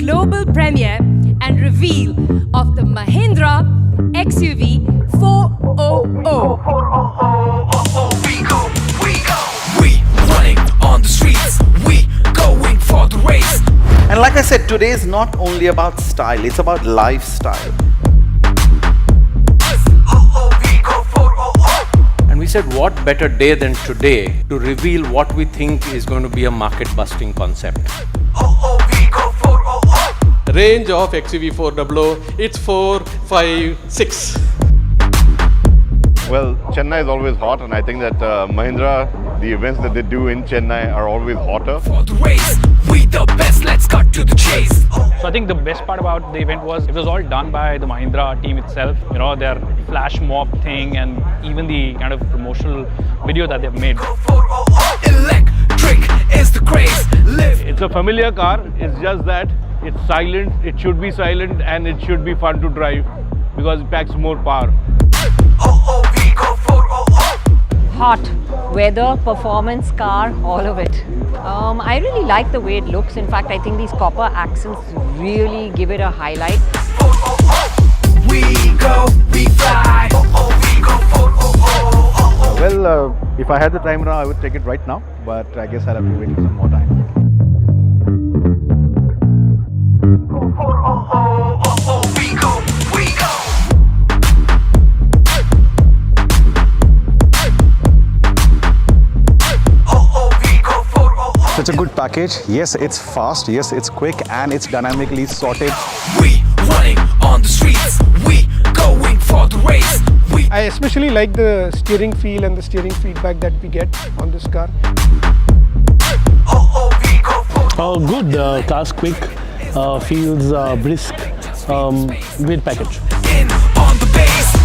global premiere and reveal of the Mahindra XUV400. We running on the streets, we going for the race. And like I said, today is not only about style, it's about lifestyle. And we said, what better day than today to reveal what we think is going to be a market-busting concept. The range of XUV400, it's 4, 5, 6. Well, Chennai is always hot, and I think that Mahindra, the events that they do in Chennai are always hotter. For the race, we the best, let's cut to the chase. So I think the best part about the event was it was all done by the Mahindra team itself. You know, their flash mob thing and even the kind of promotional video that they've made. Electric is the craze. Live. It's a familiar car, it's just that it's silent, it should be silent, and it should be fun to drive because it packs more power. Hot weather, performance car, all of it. I really like the way it looks. In fact, I think these copper accents really give it a highlight. We go, we fly. Well, if I had the time now, I would take it right now, but I guess I'll have to wait for some more time. It's a good package. Yes, it's fast. Yes, it's quick, and it's dynamically sorted. We running on the streets. We going for the race. I especially like the steering feel and the steering feedback that we get on this car. Good. Car's quick. Feels brisk. Great package. In on the base.